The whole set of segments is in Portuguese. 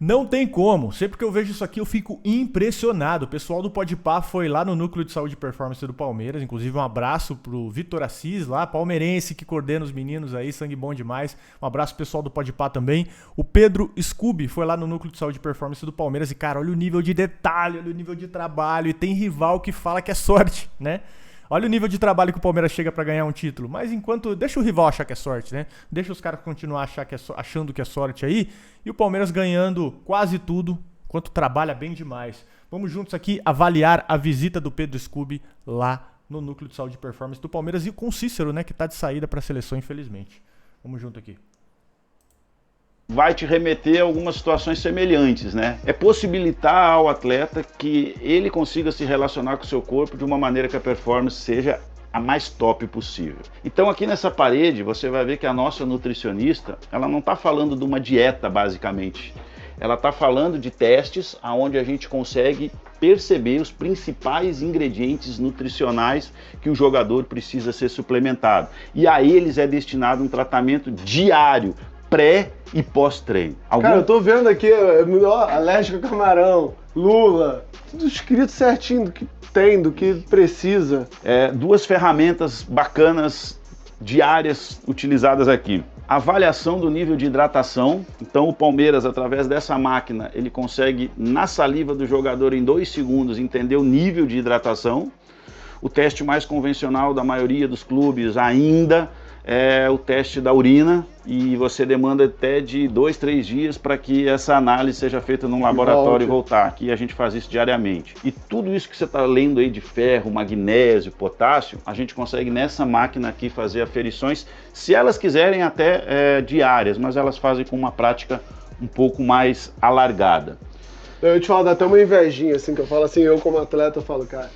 Não tem como. Sempre que eu vejo isso aqui, eu fico impressionado. O pessoal do Podpah foi lá no Núcleo de Saúde e Performance do Palmeiras. Inclusive, um abraço pro Vitor Assis lá, palmeirense, que coordena os meninos aí, sangue bom demais. Um abraço pro pessoal do Podpah também. O Pedro Scooby foi lá no Núcleo de Saúde e Performance do Palmeiras. E, cara, olha o nível de detalhe, olha o nível de trabalho. E tem rival que fala que é sorte, né? Olha o nível de trabalho que o Palmeiras chega pra ganhar um título. Mas enquanto... Deixa o rival achar que é sorte, né? Deixa os caras continuar achando que é sorte aí. E o Palmeiras ganhando quase tudo, enquanto trabalha bem demais. Vamos juntos aqui avaliar a visita do Pedro Scooby lá no Núcleo de Saúde e Performance do Palmeiras. E com o Cícero, né? Que tá de saída pra seleção, infelizmente. Vamos junto aqui. Vai te remeter a algumas situações semelhantes, né? É possibilitar ao atleta que ele consiga se relacionar com o seu corpo de uma maneira que a performance seja a mais top possível. Então aqui nessa parede você vai ver que a nossa nutricionista, ela não está falando de uma dieta basicamente. Ela está falando de testes onde a gente consegue perceber os principais ingredientes nutricionais que o jogador precisa ser suplementado. E a eles é destinado um tratamento diário, pré e pós-treino. Cara, eu tô vendo aqui, ó, alérgico a camarão, lula, tudo escrito certinho do que tem, do que precisa. Duas ferramentas bacanas diárias utilizadas aqui. Avaliação do nível de hidratação. Então o Palmeiras, através dessa máquina, ele consegue, na saliva do jogador, em 2 segundos, entender o nível de hidratação. O teste mais convencional da maioria dos clubes ainda é o teste da urina, e você demanda até de 2, 3 dias para que essa análise seja feita num laboratório e voltar. Aqui a gente faz isso diariamente. E tudo isso que você está lendo aí de ferro, magnésio, potássio, a gente consegue nessa máquina aqui fazer aferições, se elas quiserem até diárias, mas elas fazem com uma prática um pouco mais alargada. Eu te falo, dá até uma invejinha, assim, que eu falo assim, eu como atleta, eu falo, cara,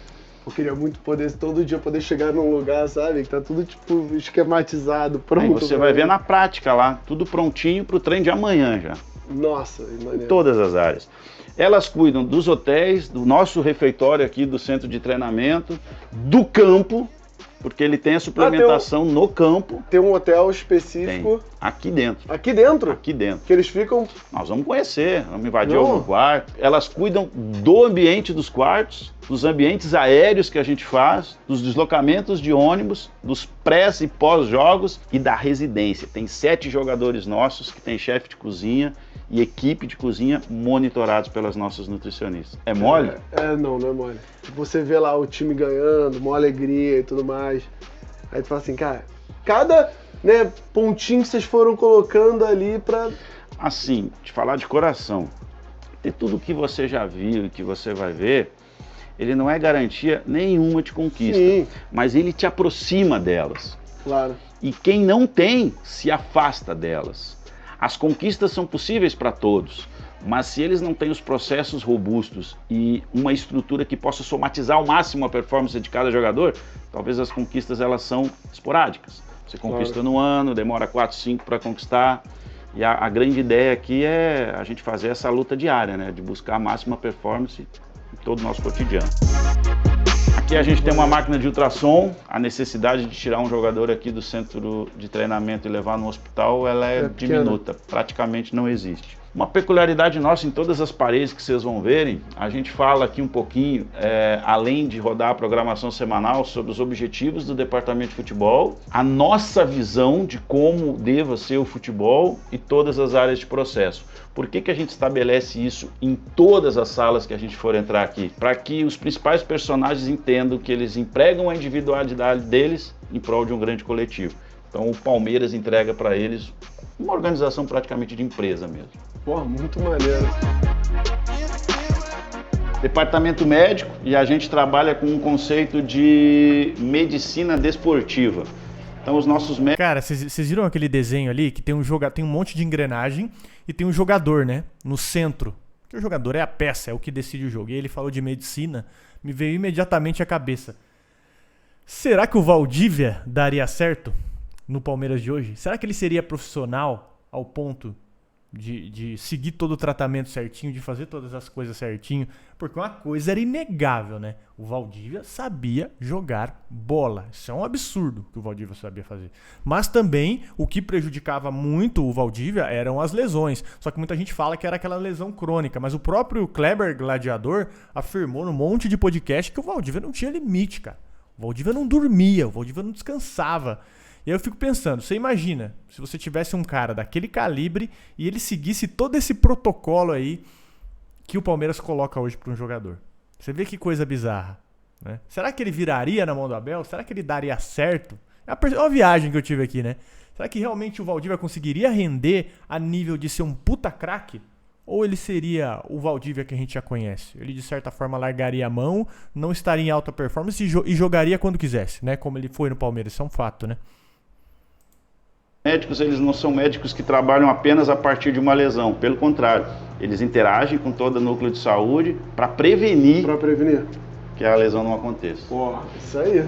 eu queria muito poder, todo dia, poder chegar num lugar, sabe, que tá tudo, tipo, esquematizado, pronto. Aí você vai ver na prática lá, tudo prontinho pro treino de amanhã já. Nossa, maneiro. Em todas as áreas. Elas cuidam dos hotéis, do nosso refeitório aqui, do centro de treinamento, do campo, porque ele tem a suplementação no campo. Tem um hotel específico. Tem. Aqui dentro. Aqui dentro? Aqui dentro. Que eles ficam... Nós vamos conhecer, vamos invadir algum quarto. Elas cuidam do ambiente dos quartos, dos ambientes aéreos que a gente faz, dos deslocamentos de ônibus, dos pré e pós-jogos e da residência. Tem 7 jogadores nossos que tem chefe de cozinha e equipe de cozinha monitorados pelas nossas nutricionistas. É mole? Não é mole. Você vê lá o time ganhando, uma alegria e tudo mais. Aí tu fala assim, cara, cada pontinho que vocês foram colocando ali pra... Assim, te falar de coração, ter tudo que você já viu e que você vai ver, ele não é garantia nenhuma de conquista. Sim. Mas ele te aproxima delas. Claro. E quem não tem, se afasta delas. As conquistas são possíveis para todos, mas se eles não têm os processos robustos e uma estrutura que possa somatizar ao máximo a performance de cada jogador, talvez as conquistas elas são esporádicas. Você conquista no ano, demora 4, 5 para conquistar, e a grande ideia aqui é a gente fazer essa luta diária, né, de buscar a máxima performance em todo o nosso cotidiano. Aqui a gente tem uma máquina de ultrassom. A necessidade de tirar um jogador aqui do centro de treinamento e levar no hospital, ela é diminuta, praticamente não existe. Uma peculiaridade nossa em todas as paredes que vocês vão verem, a gente fala aqui um pouquinho, além de rodar a programação semanal, sobre os objetivos do departamento de futebol, a nossa visão de como deva ser o futebol e todas as áreas de processo. Por que a gente estabelece isso em todas as salas que a gente for entrar aqui? Para que os principais personagens entendam que eles empregam a individualidade deles em prol de um grande coletivo. Então o Palmeiras entrega para eles uma organização praticamente de empresa mesmo. Porra, muito maneiro. Departamento médico, e a gente trabalha com um conceito de medicina desportiva. Então os nossos médicos... Cara, vocês viram aquele desenho ali que tem um monte de engrenagem e tem um jogador, né? No centro. Porque o jogador é a peça, é o que decide o jogo. E ele falou de medicina, me veio imediatamente à cabeça. Será que o Valdívia daria certo no Palmeiras de hoje? Será que ele seria profissional ao ponto de seguir todo o tratamento certinho, de fazer todas as coisas certinho, porque uma coisa era inegável, né? O Valdívia sabia jogar bola. Isso é um absurdo que o Valdívia sabia fazer. Mas também o que prejudicava muito o Valdívia eram as lesões. Só que muita gente fala que era aquela lesão crônica, mas o próprio Kleber Gladiador afirmou num monte de podcast que o Valdívia não tinha limite, cara. O Valdívia não dormia, o Valdívia não descansava. E aí eu fico pensando, você imagina se você tivesse um cara daquele calibre e ele seguisse todo esse protocolo aí que o Palmeiras coloca hoje para um jogador. Você vê que coisa bizarra, né? Será que ele viraria na mão do Abel? Será que ele daria certo? É uma viagem que eu tive aqui, né? Será que realmente o Valdívia conseguiria render a nível de ser um puta craque? Ou ele seria o Valdívia que a gente já conhece? Ele de certa forma largaria a mão, não estaria em alta performance e jogaria quando quisesse, né? Como ele foi no Palmeiras, isso é um fato, né? Médicos, eles não são médicos que trabalham apenas a partir de uma lesão, pelo contrário, eles interagem com todo o núcleo de saúde para prevenir que a lesão não aconteça. Pô, isso aí.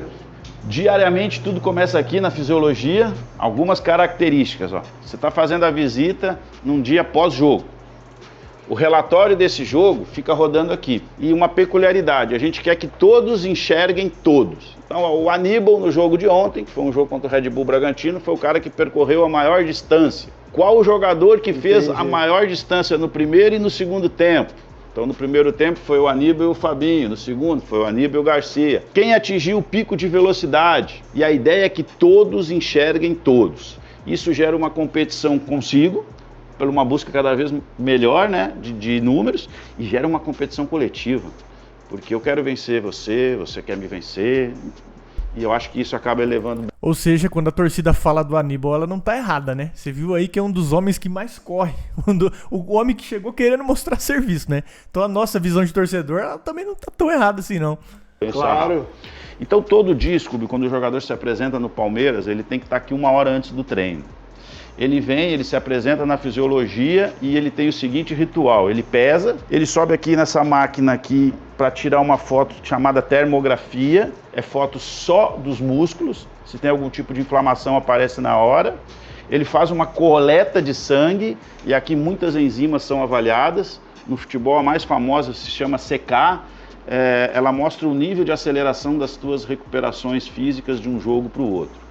Diariamente tudo começa aqui na fisiologia, algumas características. Ó. Você está fazendo a visita num dia pós-jogo. O relatório desse jogo fica rodando aqui. E uma peculiaridade, a gente quer que todos enxerguem todos. Então, o Aníbal no jogo de ontem, que foi um jogo contra o Red Bull Bragantino, foi o cara que percorreu a maior distância. Qual o jogador que fez a maior distância no primeiro e no segundo tempo? Então, no primeiro tempo foi o Aníbal e o Fabinho, no segundo foi o Aníbal e o Garcia. Quem atingiu o pico de velocidade? E a ideia é que todos enxerguem todos. Isso gera uma competição consigo, por uma busca cada vez melhor, né, de números, e gera uma competição coletiva, porque eu quero vencer você, você quer me vencer, e eu acho que isso acaba elevando... Ou seja, quando a torcida fala do Aníbal, ela não tá errada, né? Você viu aí que é um dos homens que mais corre, o homem que chegou querendo mostrar serviço, né? Então a nossa visão de torcedor, ela também não tá tão errada assim, não. Claro. Então todo dia, Scooby, quando o jogador se apresenta no Palmeiras, ele tem que estar aqui 1 hora antes do treino. Ele vem, ele se apresenta na fisiologia e ele tem o seguinte ritual, ele pesa, ele sobe aqui nessa máquina aqui para tirar uma foto chamada termografia, é foto só dos músculos, se tem algum tipo de inflamação aparece na hora, ele faz uma coleta de sangue e aqui muitas enzimas são avaliadas, no futebol a mais famosa se chama CK, ela mostra o nível de aceleração das tuas recuperações físicas de um jogo para o outro.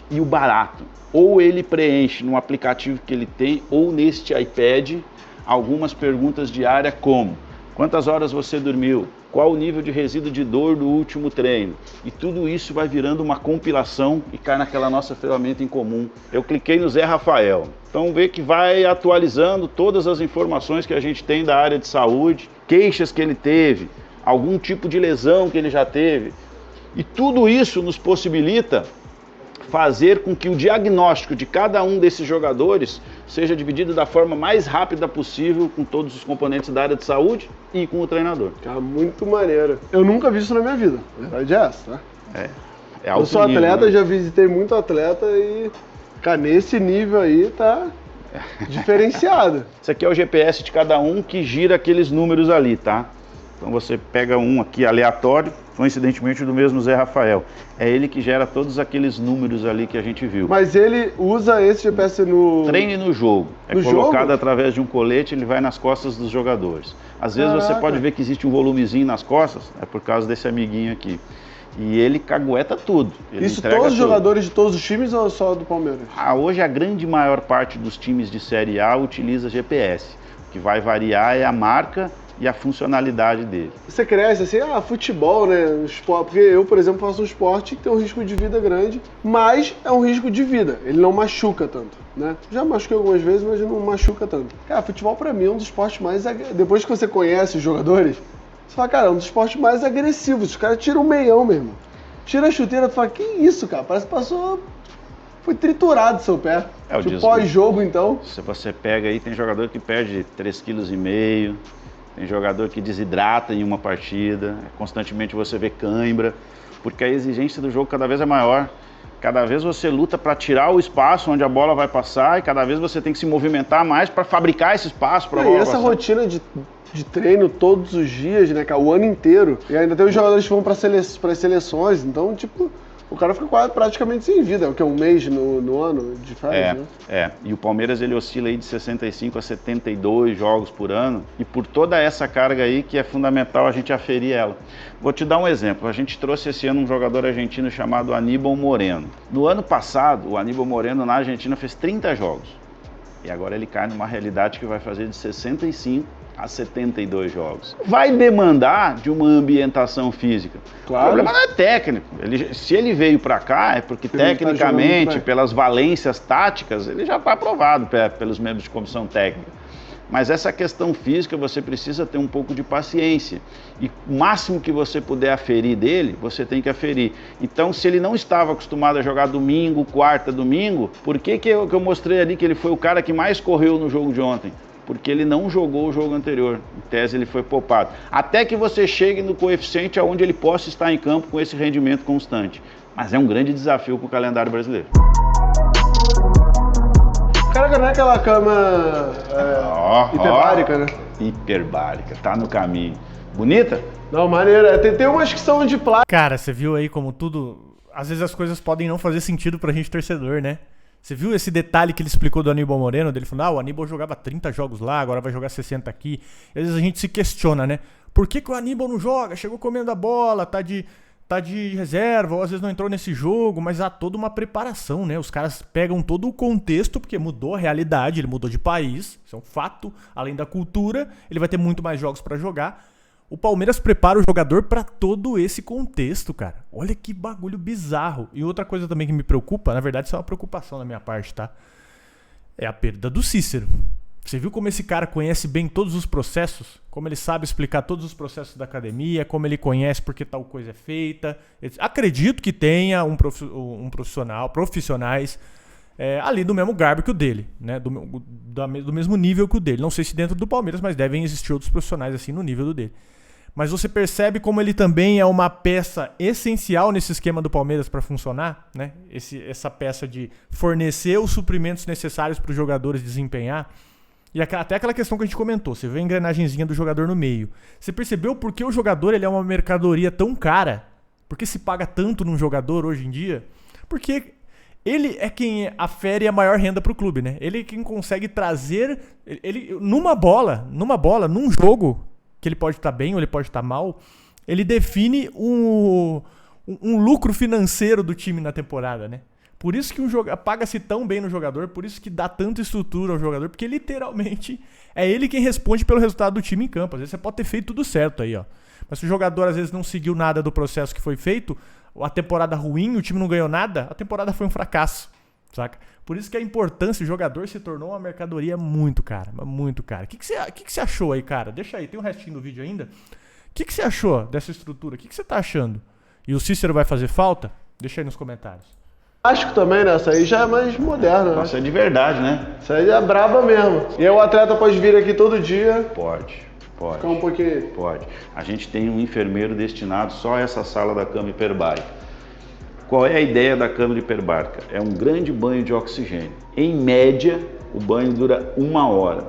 E o barato, ou ele preenche no aplicativo que ele tem, ou neste iPad, algumas perguntas diárias como: quantas horas você dormiu? Qual o nível de resíduo de dor do último treino? E tudo isso vai virando uma compilação e cai naquela nossa ferramenta em comum. Eu cliquei no Zé Rafael. Então vê que vai atualizando todas as informações que a gente tem da área de saúde, queixas que ele teve, algum tipo de lesão que ele já teve. E tudo isso nos possibilita fazer com que o diagnóstico de cada um desses jogadores seja dividido da forma mais rápida possível com todos os componentes da área de saúde e com o treinador. Cara, muito maneiro. Eu nunca vi isso na minha vida, a verdade é essa, tá? É alto eu sou nível, atleta, né? Já visitei muito atleta e, cara, nesse nível aí tá diferenciado. Isso aqui é o GPS de cada um que gira aqueles números ali, tá? Então você pega um aqui aleatório, coincidentemente do mesmo Zé Rafael. É ele que gera todos aqueles números ali que a gente viu. Mas ele usa esse GPS no... Treine no jogo. No colocado jogo? através de um colete, ele vai nas costas dos jogadores. Às vezes você pode ver que existe um volumezinho nas costas, é por causa desse amiguinho aqui. E ele cagueta tudo. Ele Isso entrega todos os tudo. jogadores de todos os times ou só do Palmeiras? Hoje a grande maior parte dos times de Série A utiliza GPS. O que vai variar é a marca e a funcionalidade dele. Você cresce assim, futebol, né? Esporte, porque eu, por exemplo, faço um esporte que tem um risco de vida grande, mas é um risco de vida, ele não machuca tanto, né? Já machuquei algumas vezes, mas não machuca tanto. Cara, futebol pra mim é um dos esportes mais... Depois que você conhece os jogadores, você fala, cara, é um dos esportes mais agressivos, os caras tiram um meião mesmo. Tira a chuteira, tu fala, que isso, cara? Parece que passou... Foi triturado seu pé. Tipo, pós-jogo, então. Se você pega aí, tem jogador que perde 3,5 kg, tem jogador que desidrata em uma partida, constantemente você vê cãibra, porque a exigência do jogo cada vez é maior. Cada vez você luta para tirar o espaço onde a bola vai passar e cada vez você tem que se movimentar mais para fabricar esse espaço para a bola passar. E essa rotina de treino todos os dias, né, cara, o ano inteiro. E ainda tem os jogadores que vão para as seleções, então, tipo, cara fica praticamente sem vida, o que é um mês no ano de férias, né? E o Palmeiras ele oscila aí de 65 a 72 jogos por ano, e por toda essa carga aí que é fundamental a gente aferir ela. Vou te dar um exemplo, a gente trouxe esse ano um jogador argentino chamado Aníbal Moreno. No ano passado, o Aníbal Moreno na Argentina fez 30 jogos, e agora ele cai numa realidade que vai fazer de 65 a 72 jogos. Vai demandar de uma ambientação física. Claro. O problema não é técnico. Se ele veio para cá é porque tecnicamente, pelas valências táticas, ele já está aprovado pelos membros de comissão técnica. Mas essa questão física você precisa ter um pouco de paciência. E o máximo que você puder aferir dele, você tem que aferir. Então, se ele não estava acostumado a jogar domingo, quarta, domingo, por que eu mostrei ali que ele foi o cara que mais correu no jogo de ontem? Porque ele não jogou o jogo anterior. Em tese, ele foi poupado. Até que você chegue no coeficiente onde ele possa estar em campo com esse rendimento constante. Mas é um grande desafio para o calendário brasileiro. Caraca, não é aquela cama hiperbárica, né? Hiperbárica, tá no caminho. Bonita? Não, maneira. Tem umas que são de plástico. Cara, você viu aí como tudo... Às vezes as coisas podem não fazer sentido pra gente torcedor, né? Você viu esse detalhe que ele explicou do Aníbal Moreno? Dele falando, o Aníbal jogava 30 jogos lá, agora vai jogar 60 aqui. E às vezes a gente se questiona, né? Por que o Aníbal não joga? Chegou comendo a bola, tá de reserva, ou às vezes não entrou nesse jogo, mas há toda uma preparação, né? Os caras pegam todo o contexto, porque mudou a realidade, ele mudou de país, isso é um fato, além da cultura, ele vai ter muito mais jogos pra jogar. O Palmeiras prepara o jogador pra todo esse contexto, cara. Olha que bagulho bizarro. E outra coisa também que me preocupa, na verdade isso é uma preocupação da minha parte, tá? É a perda do Cícero. Você viu como esse cara conhece bem todos os processos? Como ele sabe explicar todos os processos da academia, como ele conhece porque tal coisa é feita. Acredito que tenha profissionais ali do mesmo garbo que o dele, né? Do mesmo nível que o dele. Não sei se dentro do Palmeiras, mas devem existir outros profissionais assim no nível do dele. Mas você percebe como ele também é uma peça essencial nesse esquema do Palmeiras para funcionar, né? Essa peça de fornecer os suprimentos necessários para os jogadores desempenhar. E até aquela questão que a gente comentou, você vê a engrenagenzinha do jogador no meio. Você percebeu por que o jogador ele é uma mercadoria tão cara? Por que se paga tanto num jogador hoje em dia? Porque ele é quem afere a maior renda pro clube, né? Ele é quem consegue trazer... Numa bola, num jogo, que ele pode estar bem ou ele pode estar mal, ele define um lucro financeiro do time na temporada, né? Por isso que paga-se tão bem no jogador, por isso que dá tanta estrutura ao jogador, porque literalmente é ele quem responde pelo resultado do time em campo. Às vezes você pode ter feito tudo certo aí, ó. Mas se o jogador às vezes não seguiu nada do processo que foi feito, a temporada ruim, o time não ganhou nada, a temporada foi um fracasso, saca? Por isso que a importância, o jogador se tornou uma mercadoria muito cara, muito cara. O que você achou aí, cara? Deixa aí, tem um restinho do vídeo ainda. O que você achou dessa estrutura? O que você tá achando? E o Cícero vai fazer falta? Deixa aí nos comentários. Plástico também, né? Essa aí já é mais moderna, né? Nossa, é de verdade, né? Essa aí é braba mesmo. E aí o atleta pode vir aqui todo dia. Pode. Ficar um pouquinho. Pode. A gente tem um enfermeiro destinado só a essa sala da cama hiperbárica. Qual é a ideia da cama hiperbárica? É um grande banho de oxigênio. Em média, o banho dura 1 hora.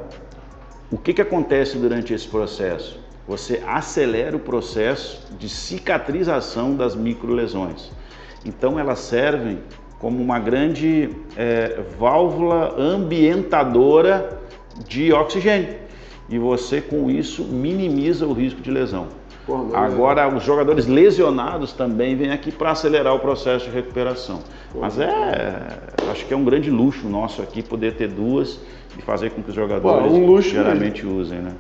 O que acontece durante esse processo? Você acelera o processo de cicatrização das microlesões. Então elas servem como uma grande válvula ambientadora de oxigênio. E você, com isso, minimiza o risco de lesão. Agora, os jogadores lesionados também vêm aqui para acelerar o processo de recuperação. Mas acho que é um grande luxo nosso aqui poder ter duas e fazer com que os jogadores geralmente usem, né?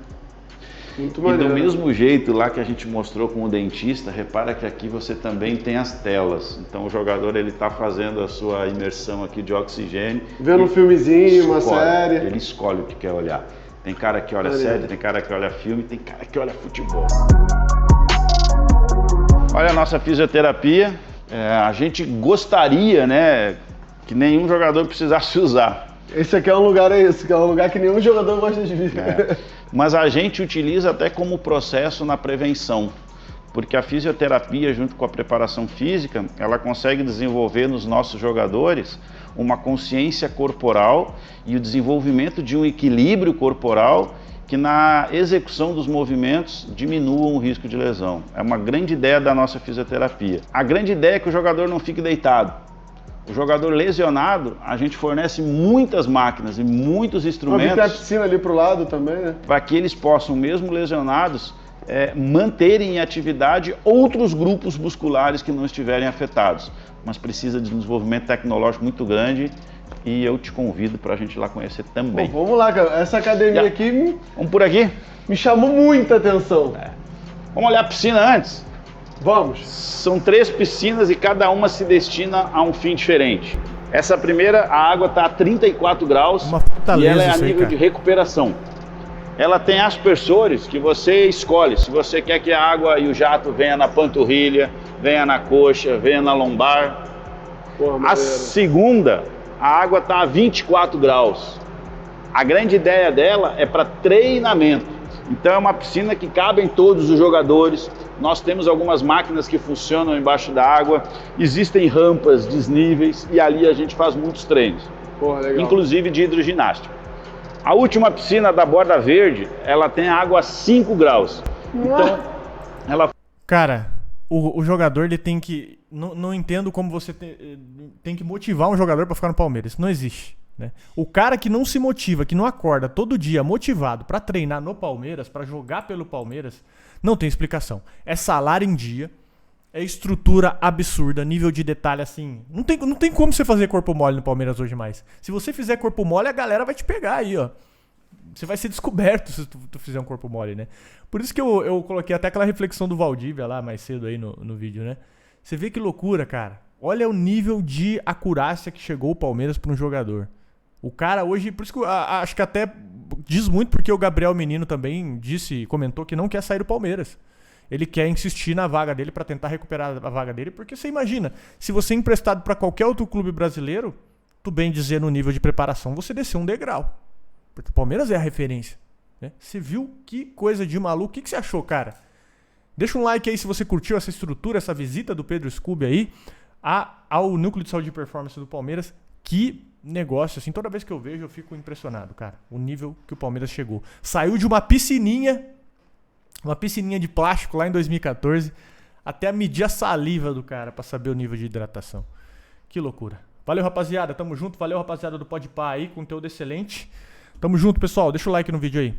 Muito maneiro. E do mesmo jeito lá que a gente mostrou com o dentista, repara que aqui você também tem as telas. Então o jogador ele está fazendo a sua imersão aqui de oxigênio. Vendo um filmezinho, uma série. Ele escolhe o que quer olhar. Tem cara que olha série, tem cara que olha filme, tem cara que olha futebol. Olha a nossa fisioterapia. A gente gostaria, né, que nenhum jogador precisasse usar. Esse aqui é um lugar que nenhum jogador gosta de vir. Mas a gente utiliza até como processo na prevenção, porque a fisioterapia, junto com a preparação física, ela consegue desenvolver nos nossos jogadores uma consciência corporal e o desenvolvimento de um equilíbrio corporal que na execução dos movimentos diminuam o risco de lesão. É uma grande ideia da nossa fisioterapia. A grande ideia é que o jogador não fique deitado. O jogador lesionado, a gente fornece muitas máquinas e muitos instrumentos. Tem a piscina ali pro lado também, né? Para que eles possam, mesmo lesionados, manterem em atividade outros grupos musculares que não estiverem afetados. Mas precisa de um desenvolvimento tecnológico muito grande e eu te convido para a gente ir lá conhecer também. Bom, vamos lá, cara. Essa academia aqui Vamos por aqui? me chamou muita atenção. Vamos olhar a piscina antes? Vamos. São 3 piscinas e cada uma se destina a um fim diferente. Essa primeira, a água está a 34 graus e ela é a nível de recuperação. Ela tem aspersores que você escolhe. Se você quer que a água e o jato venha na panturrilha, venha na coxa, venha na lombar. A segunda, a água está a 24 graus. A grande ideia dela é para treinamento. Então é uma piscina que cabem todos os jogadores. Nós temos algumas máquinas que funcionam embaixo da água. Existem rampas, desníveis e ali a gente faz muitos treinos. Legal. Inclusive de hidroginástica. A última piscina da Borda Verde, ela tem água a 5 graus. Então, ela... Cara, o jogador, ele tem que... Não entendo como você tem que motivar um jogador pra ficar no Palmeiras. Isso não existe, né? O cara que não se motiva, que não acorda todo dia motivado pra treinar no Palmeiras, pra jogar pelo Palmeiras, não tem explicação. É salário em dia, é estrutura absurda, nível de detalhe assim. Não tem como você fazer corpo mole no Palmeiras hoje mais. Se você fizer corpo mole, a galera vai te pegar aí, ó. Você vai ser descoberto se tu fizer um corpo mole, né? Por isso que eu coloquei até aquela reflexão do Valdívia lá mais cedo aí no vídeo, né? Você vê que loucura, cara. Olha o nível de acurácia que chegou o Palmeiras para um jogador. O cara hoje, por isso que eu acho que até diz muito, porque o Gabriel Menino também comentou que não quer sair do Palmeiras. Ele quer insistir na vaga dele para tentar recuperar a vaga dele, porque você imagina, se você é emprestado para qualquer outro clube brasileiro, tu bem dizer no nível de preparação, você desceu um degrau. Porque o Palmeiras é a referência, né? Você viu que coisa de maluco? O que você achou, cara? Deixa um like aí se você curtiu essa estrutura, essa visita do Pedro Scooby aí ao Núcleo de Saúde e Performance do Palmeiras. Que negócio, assim, toda vez que eu vejo eu fico impressionado, cara. O nível que o Palmeiras chegou. Saiu de uma piscininha de plástico lá em 2014, até medir a saliva do cara pra saber o nível de hidratação. Que loucura. Valeu, rapaziada. Tamo junto. Valeu, rapaziada do Podpah aí, conteúdo excelente. Tamo junto, pessoal. Deixa o like no vídeo aí.